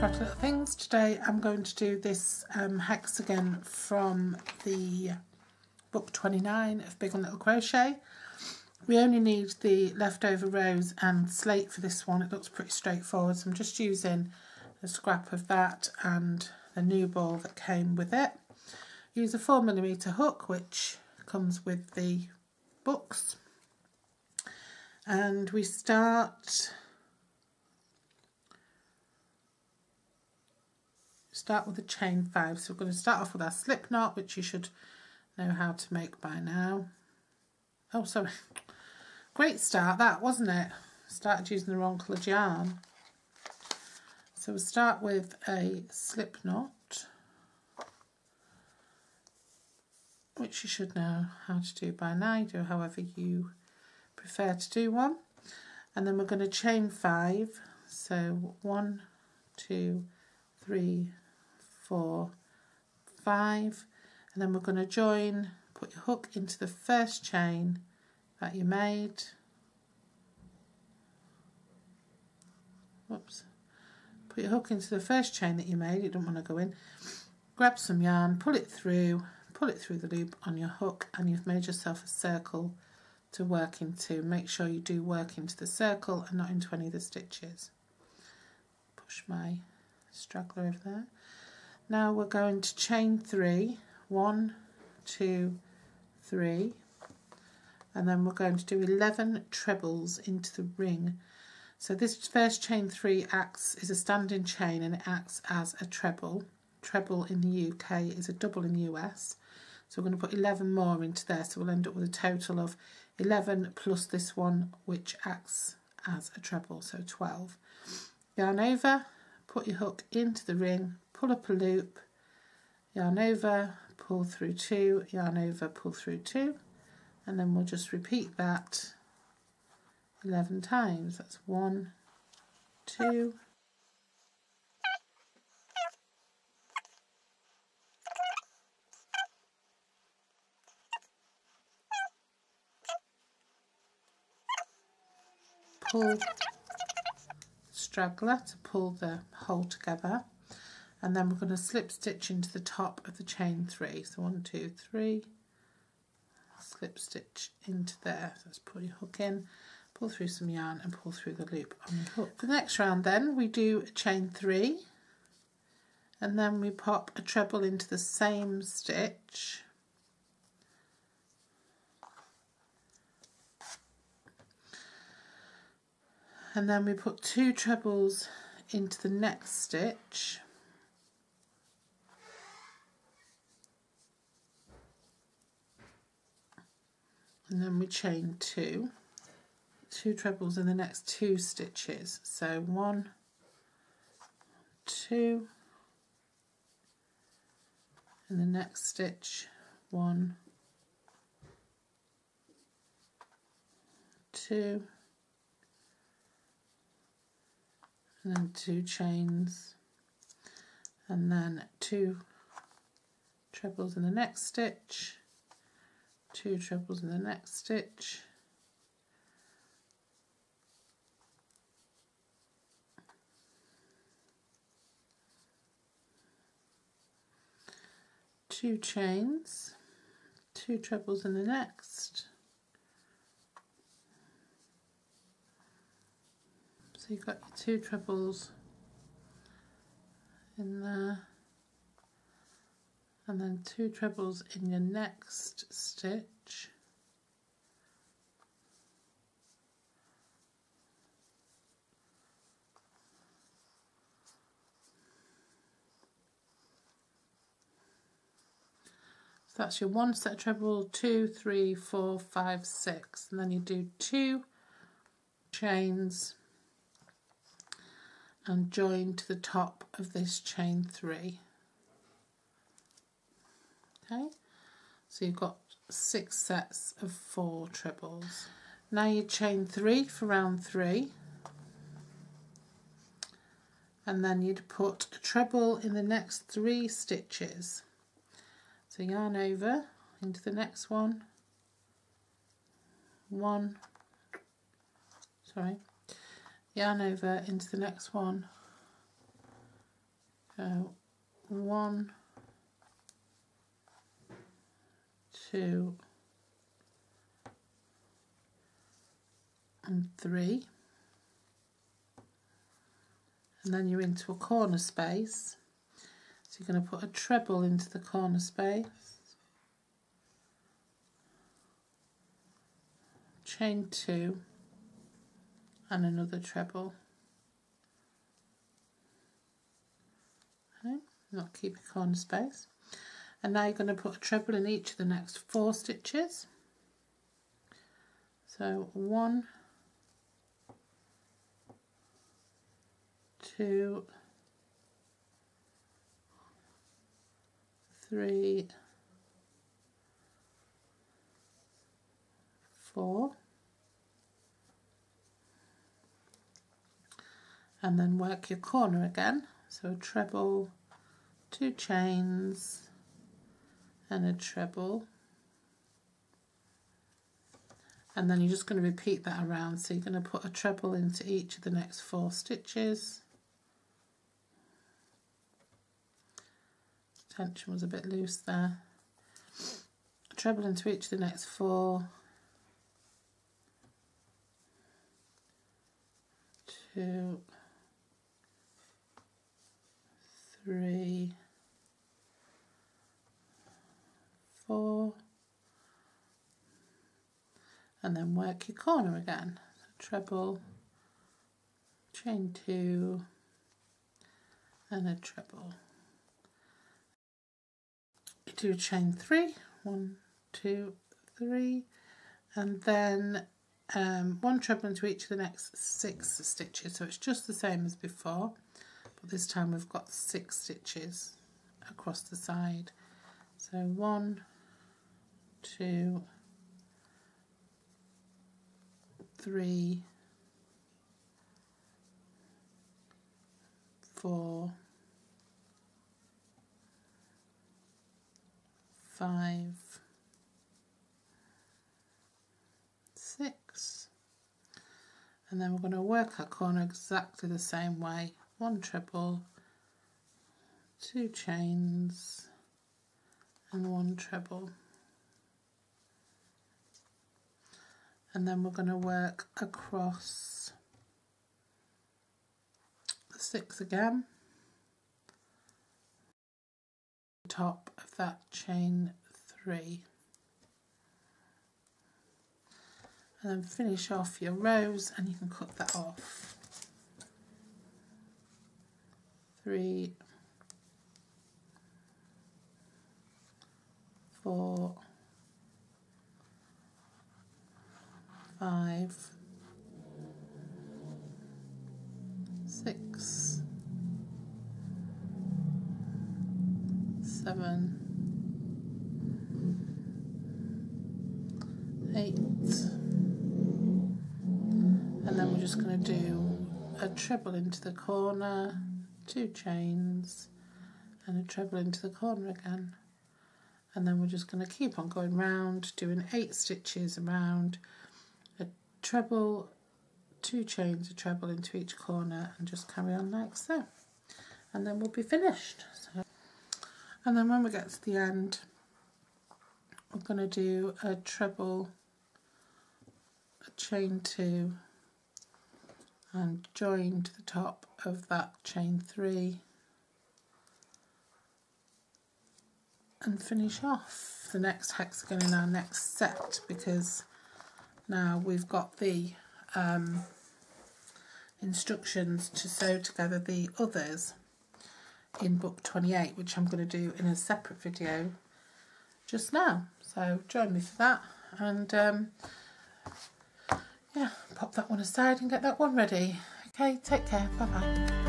Crafty Little Things. Today I'm going to do this hexagon from the book 29 of Big and Little Crochet. We only need the leftover rose and slate for this one. It looks pretty straightforward, so I'm just using a scrap of that and the new ball that came with it. Use a 4mm hook which comes with the books, and we start with a chain 5. So we're going to start off with our slip knot, which you should know how to make by now. Oh, sorry. Great start that, wasn't it? Started using the wrong coloured yarn. So we'll start with a slip knot, which you should know how to do by now. Do however you prefer to do one. And then we're going to chain 5. So 1, 2, 3, 4, 5, and then we're going to join, put your hook into the first chain that you made. Whoops. Put your hook into the first chain that you made, you don't want to go in. Grab some yarn, pull it through the loop on your hook, and you've made yourself a circle to work into. Make sure you do work into the circle and not into any of the stitches. Push my straggler over there. Now we're going to chain 3, 1, 2, 3, and then we're going to do 11 trebles into the ring. So this first chain 3 is a standing chain, and it acts as a treble. Treble in the UK is a double in the US. So we're going to put 11 more into there, so we'll end up with a total of 11 plus this one, which acts as a treble, so 12. Yarn over, put your hook into the ring, pull up a loop, yarn over, pull through 2, yarn over, pull through 2, and then we'll just repeat that 11 times. That's 1, 2, pull, straggler to pull the whole together, and then we're going to slip stitch into the top of the chain 3. So 1, 2, 3, slip stitch into there. So let's pull your hook in, pull through some yarn and pull through the loop on your hook. For the next round then we do a chain 3, and then we pop a treble into the same stitch, and then we put 2 trebles into the next stitch, and then we chain 2 trebles in the next 2 stitches. So 1, 2, in the next stitch, 1, 2, and then 2 chains, and then 2 trebles in the next stitch, 2 trebles in the next stitch, two chains, 2 trebles in the next. So you've got your 2 trebles in there, and then 2 trebles in your next stitch, so that's your 1 set of treble, 2, 3, 4, 5, 6, and then you do 2 chains and join to the top of this chain 3. Okay, so you've got 6 sets of 4 trebles. Now you chain 3 for round 3, and then you'd put a treble in the next 3 stitches. So yarn over into the next one, yarn over into the next one, So 1, 2 and 3, and then you're into a corner space, so you're going to put a treble into the corner space, chain 2 and another treble. Okay, not keep your corner space, and now you're going to put a treble in each of the next 4 stitches. So 1, 2, 3, 4, and then work your corner again. So a treble, 2 chains and a treble, and then you're just going to repeat that around. So you're going to put a treble into each of the next 4 stitches. Tension was a bit loose there. A treble into each of the next 4, 2, 3, 4, and then work your corner again. So treble, chain 2 and a treble. You do chain 3, 1, 2, 3, and then 1 treble into each of the next 6 stitches. So it's just the same as before, but this time we've got 6 stitches across the side. So 1, 2, 3, 4, 5, 6, and then we're going to work our corner exactly the same way. 1 treble, 2 chains and 1 treble, and then we're going to work across the 6 again, top of that chain 3, and then finish off your rows, and you can cut that off. 3, 4, 5, 6, 7, 8, and then we're just going to do a treble into the corner, 2 chains and a treble into the corner again, and then we're just going to keep on going round, doing 8 stitches around, a treble, 2 chains, a treble into each corner, and just carry on like so, and then we'll be finished. So, and then when we get to the end, we're going to do a treble, a chain 2 and join to the top of that chain 3 and finish off the next hexagon in our next set, because now we've got the instructions to sew together the others in book 28, which I'm going to do in a separate video just now. So join me for that, and yeah, pop that one aside and get that one ready. Okay, take care, bye bye.